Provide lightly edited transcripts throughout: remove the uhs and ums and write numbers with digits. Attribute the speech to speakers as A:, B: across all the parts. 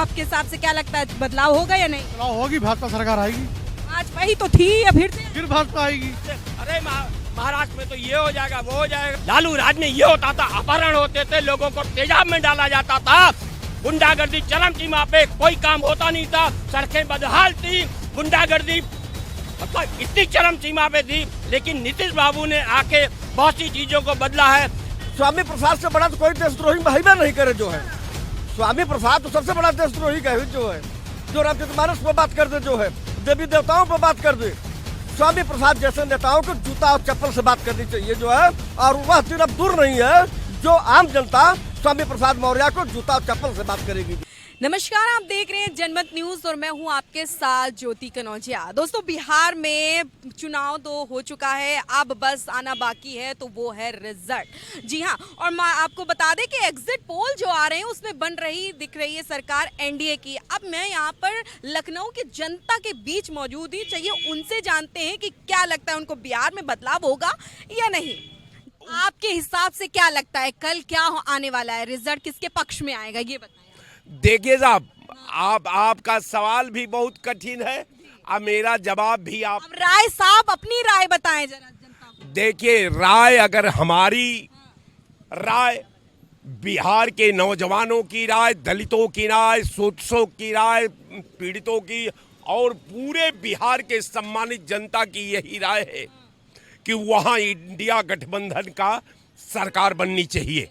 A: आपके हिसाब से क्या लगता है बदलाव होगा या नहीं?
B: चुनाव होगी, भाजपा सरकार आएगी,
A: भाजपा ही तो थी या
B: फिर भाजपा आएगी।
C: अरे महाराष्ट्र में तो ये हो जाएगा, वो हो जाएगा। लालू राज में ये होता था, अपहरण होते थे, लोगों को तेजाब में डाला जाता था, गुंडागर्दी चरम सीमा पे, कोई काम होता नहीं था, सड़कें बदहाल थी, गुंडागर्दी मतलब इतनी चरम सीमा पे थी। लेकिन नीतीश बाबू ने आके बहुत सी चीजों को बदला है।
D: स्वामी प्रसाद से बड़ा तो कोई देशद्रोही महिमा नहीं करे जो है। स्वामी प्रसाद तो सबसे बड़ा देशद्रोही का जो है, जो रामचरितमानस पर बात कर दे, जो है देवी देवताओं पर बात कर दे। स्वामी प्रसाद जैसे नेताओं को जूता और चप्पल से बात करनी चाहिए जो है, और वह दिन अब दूर नहीं है जो आम जनता स्वामी प्रसाद मौर्य को जूता और चप्पल से बात करेगी।
A: नमस्कार, आप देख रहे हैं जनमत न्यूज और मैं हूं आपके साथ ज्योति कनौजिया। दोस्तों, बिहार में चुनाव तो हो चुका है, अब बस आना बाकी है तो वो है रिजल्ट। जी हां, और मैं आपको बता दें कि एग्जिट पोल जो आ रहे हैं उसमें बन रही दिख रही है सरकार एनडीए की। अब मैं यहां पर लखनऊ की जनता के बीच मौजूद ही, चाहिए उनसे जानते हैं कि क्या लगता है उनको बिहार में बदलाव होगा या नहीं। आपके हिसाब से क्या लगता है कल क्या आने वाला है, रिजल्ट किसके पक्ष में आएगा, ये बताएं।
C: देखिए साहब, आपका सवाल भी बहुत कठिन है और मेरा जवाब भी आप
A: राय साहब अपनी राय बताएं जरा जनता को।
C: देखिए, राय अगर हमारी राय, बिहार के नौजवानों की राय, दलितों की राय, शोषितों की राय, पीड़ितों की और पूरे बिहार के सम्मानित जनता की यही राय है कि वहां इंडिया गठबंधन का सरकार बननी चाहिए।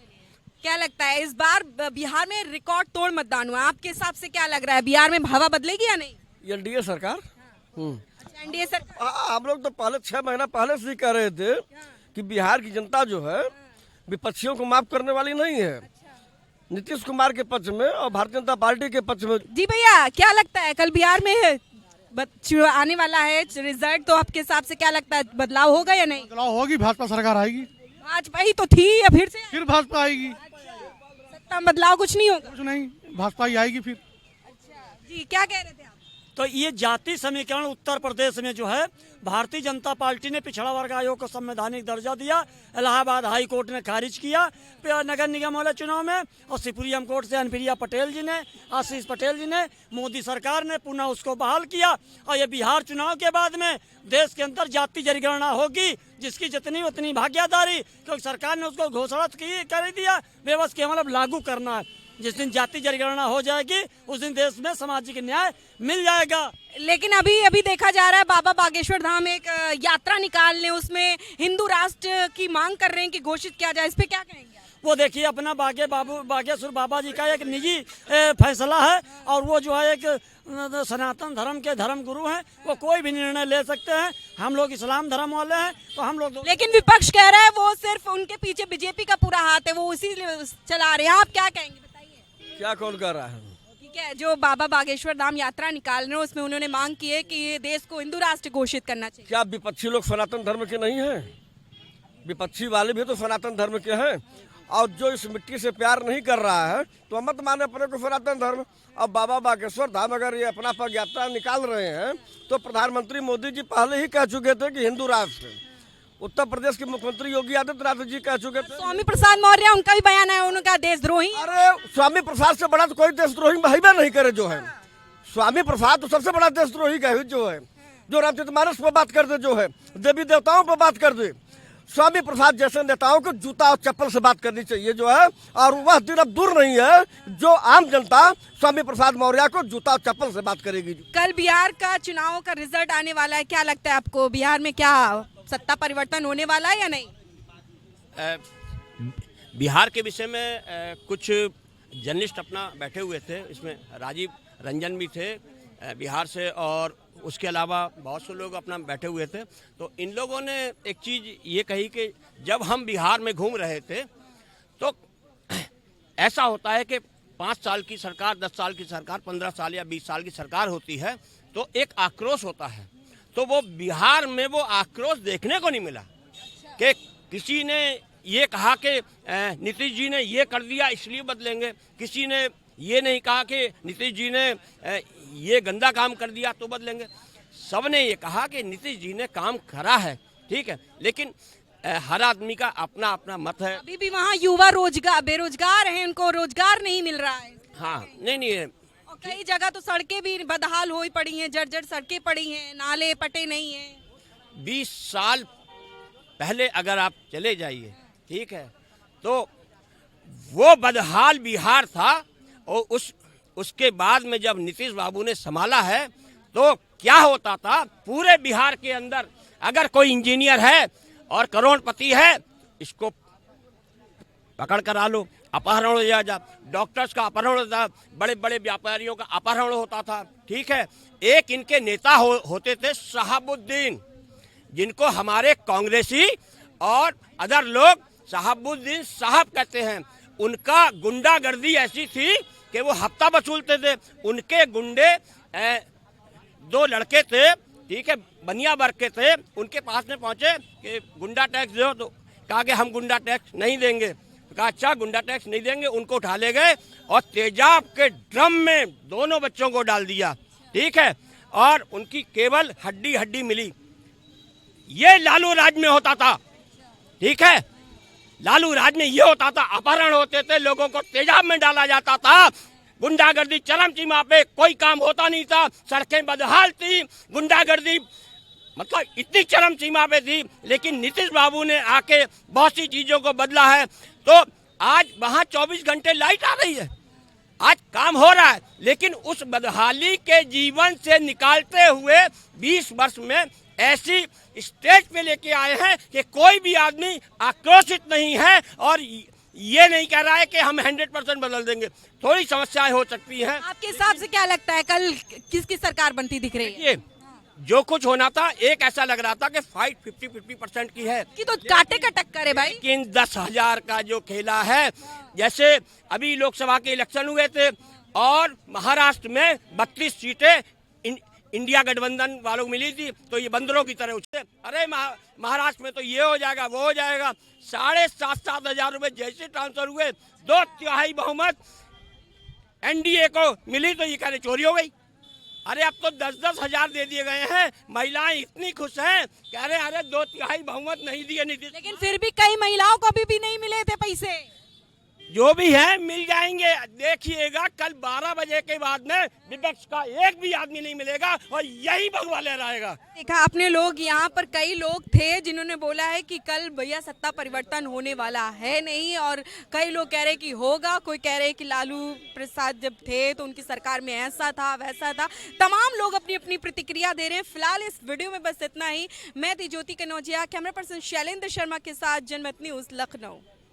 A: क्या लगता है इस बार बिहार में रिकॉर्ड तोड़ मतदान हुआ, आपके हिसाब से क्या लग रहा है बिहार में हवा बदलेगी या नहीं?
D: एनडीए सरकार।
A: अच्छा, एनडीए सरकार।
D: हम लोग तो पहले 6 महीना पहले से ही कह रहे थे कि बिहार की जनता जो है विपक्षियों को माफ करने वाली नहीं है। नीतीश कुमार के पक्ष में और भारतीय जनता पार्टी के पक्ष में।
A: जी भैया, क्या लगता है कल बिहार में आने वाला है रिजल्ट, तो आपके हिसाब से क्या लगता है बदलाव होगा या नहीं?
B: चुनाव होगी, भाजपा सरकार आएगी,
A: भाजपा ही तो थी या फिर
B: भाजपा आएगी।
A: सत्ता में बदलाव कुछ नहीं होगा?
B: कुछ नहीं, भाजपा ही आएगी फिर।
A: जी, क्या कह रहे थे आप?
E: तो ये जाति समीकरण उत्तर प्रदेश में जो है, भारतीय जनता पार्टी ने पिछड़ा वर्ग आयोग को संवैधानिक दर्जा दिया, इलाहाबाद हाई कोर्ट ने खारिज किया नगर निगम वाले चुनाव में, और सुप्रीम कोर्ट से अनुप्रिया पटेल जी ने, आशीष पटेल जी ने, मोदी सरकार ने पुनः उसको बहाल किया। और ये बिहार चुनाव के बाद में देश के अंदर जाति जनगणना होगी, जिसकी जितनी उतनी भागीदारी, क्योंकि सरकार ने उसको घोषणा कर दिया, वे बस केवल लागू करना है। जिस दिन जाति जनगणना हो जाएगी उस दिन देश में सामाजिक न्याय मिल जाएगा।
A: लेकिन अभी देखा जा रहा है बाबा बागेश्वर धाम एक यात्रा निकालने, उसमें हिंदू राष्ट्र की मांग कर रहे हैं कि घोषित किया जाए, इस पे क्या कहेंगे?
E: वो देखिए, अपना बागेश्वर बाबा जी का एक निजी फैसला है, और वो जो है एक सनातन धर्म के धर्म गुरु हैं, वो कोई भी निर्णय ले सकते हैं। हम लोग इस्लाम धर्म वाले हैं तो हम लोग।
A: लेकिन विपक्ष कह रहा है वो सिर्फ उनके पीछे बीजेपी का पूरा हाथ है, वो उसी चला रहे हैं। आप क्या कहेंगे, बताइए।
D: क्या कौन कर रहा है?
A: ठीक है, जो बाबा बागेश्वर धाम यात्रा निकाल रहे हैं उसमें उन्होंने मांग की है कि ये देश को हिंदू राष्ट्र घोषित करना चाहिए।
D: क्या विपक्षी लोग सनातन धर्म के नहीं हैं? विपक्षी वाले भी तो सनातन धर्म के हैं, और जो इस मिट्टी से प्यार नहीं कर रहा है तो मत माने अपने को सनातन धर्म। अब बाबा बागेश्वर धाम अगर ये अपना पग यात्रा निकाल रहे हैं तो प्रधानमंत्री मोदी जी पहले ही कह चुके थे कि हिंदू राष्ट्र। उत्तर प्रदेश के मुख्यमंत्री योगी आदित्यनाथ जी कह चुके थे।
A: स्वामी प्रसाद मौर्य, उनका भी बयान है, उनका देशद्रोही।
D: अरे स्वामी प्रसाद से बड़ा तो कोई देशद्रोही महिमा नहीं करे जो है। स्वामी प्रसाद तो सबसे बड़ा देशद्रोही का जो है, जो रामचरितमानस पर बात कर दे, जो है देवी देवताओं पर बात कर दे। स्वामी प्रसाद जैसे नेताओं को जूता और चप्पल से बात करनी चाहिए जो है, और वह दिन अब दूर नहीं है जो आम जनता स्वामी प्रसाद मौर्य को जूता और चप्पल से बात करेगी।
A: कल बिहार का चुनाव का रिजल्ट आने वाला है, क्या लगता है आपको बिहार में क्या सत्ता परिवर्तन होने वाला है या नहीं?
C: बिहार के विषय में कुछ जर्नलिस्ट अपना बैठे हुए थे, इसमें राजीव रंजन भी थे बिहार से, और उसके अलावा बहुत से लोग अपना बैठे हुए थे। तो इन लोगों ने एक चीज़ ये कही कि जब हम बिहार में घूम रहे थे तो ऐसा होता है कि 5 साल की सरकार, 10 साल की सरकार, 15 साल या 20 साल की सरकार होती है तो एक आक्रोश होता है। तो वो बिहार में वो आक्रोश देखने को नहीं मिला कि किसी ने ये कहा कि नीतीश जी ने ये कर दिया इसलिए बदलेंगे, किसी ने ये नहीं कहा कि नीतीश जी ने ये गंदा काम कर दिया तो बदलेंगे। सब ने ये कहा कि नीतीश जी ने काम करा है, ठीक है, लेकिन हर आदमी का अपना अपना मत है।
A: अभी भी वहाँ युवा बेरोजगार हैं, उनको रोजगार नहीं मिल रहा है।
C: हाँ, नहीं
A: कई जगह तो सड़कें भी बदहाल हो पड़ी हैं, जर्जर सड़कें पड़ी हैं, नाले पटे नहीं हैं।
C: 20 साल पहले अगर आप चले जाइए, ठीक है, तो वो बदहाल बिहार था। और उसके बाद में जब नीतीश बाबू ने संभाला है तो क्या होता था, पूरे बिहार के अंदर अगर कोई इंजीनियर है और करोड़पति है, इसको पकड़ कर आ लो, अपहरण हो जाए, डॉक्टर्स का अपहरण होता था, बड़े बड़े व्यापारियों का अपहरण होता था, ठीक है। एक इनके नेता होते थे शहाबुद्दीन, जिनको हमारे कांग्रेसी और अदर लोग शहाबुद्दीन साहब कहते हैं। उनका गुंडागर्दी ऐसी थी कि वो हफ्ता वसूलते थे। उनके गुंडे 2 लड़के थे, ठीक है, बनिया वर्ग के थे, उनके पास में पहुंचे कि गुंडा टैक्स दो, तो कहा कि हम गुंडा टैक्स नहीं देंगे। तो कहा अच्छा गुंडा टैक्स नहीं देंगे। उनको उठा ले गए और तेजाब के ड्रम में दोनों बच्चों को डाल दिया, ठीक है, और उनकी केवल हड्डी हड्डी मिली। ये लालू राज में होता था, ठीक है, लालू राज में ये होता था, अपहरण होते थे, लोगों को तेजाब में डाला जाता था, गुंडागर्दी चरम सीमा पे, कोई काम होता नहीं था, सड़कें बदहाल थी, गुंडागर्दी मतलब इतनी चरम सीमा पे थी। लेकिन नीतीश बाबू ने आके बहुत सी चीजों को बदला है। तो आज वहां 24 घंटे लाइट आ रही है, आज काम हो रहा है। लेकिन उस बदहाली के जीवन से निकालते हुए 20 वर्ष में ऐसी स्टेज पे लेके आए हैं कि कोई भी आदमी आक्रोशित नहीं है और ये नहीं कह रहा है कि हम 100% बदल देंगे। थोड़ी समस्याएं हो सकती हैं।
A: आपके हिसाब से क्या लगता है कल किसकी सरकार बनती दिख रही है?
C: ये जो कुछ होना था, एक ऐसा लग रहा था कि फाइट 50-50% की है,
A: कि तो कांटे का टक्कर है भाई।
C: लेकिन 10,000 का जो खेला है, जैसे अभी लोकसभा के इलेक्शन हुए थे और महाराष्ट्र में 32 सीटें इंडिया गठबंधन वालों को मिली थी, तो ये बंदरों की तरह उठते, अरे महाराष्ट्र में तो ये हो जाएगा वो हो जाएगा। 7,500 हजार रुपए जैसे ट्रांसफर हुए, 2/3 बहुमत एनडीए को मिली, तो ये कह रहे चोरी हो गई। अरे अब तो 10-10 हजार दे दिए गए हैं, महिलाएं इतनी खुश हैं, कह रहे अरे 2/3 बहुमत नहीं दिए नीतीश।
A: लेकिन फिर भी कई महिलाओं को अभी भी नहीं मिले थे पैसे।
C: जो भी है मिल जाएंगे, देखिएगा कल 12 बजे के बाद में विपक्ष का एक भी आदमी नहीं मिलेगा और यही भगवा लहराएगा।
A: देखा आपने, लोग यहाँ पर कई लोग थे जिन्होंने बोला है कि कल भैया सत्ता परिवर्तन होने वाला है नहीं, और कई लोग कह रहे कि होगा, कोई कह रहे कि लालू प्रसाद जब थे तो उनकी सरकार में ऐसा था वैसा था। तमाम लोग अपनी अपनी प्रतिक्रिया दे रहे हैं। फिलहाल इस वीडियो में बस इतना ही। मैं थी ज्योति कनौजिया, कैमरा पर्सन शैलेंद्र शर्मा के साथ, जनमत न्यूज लखनऊ।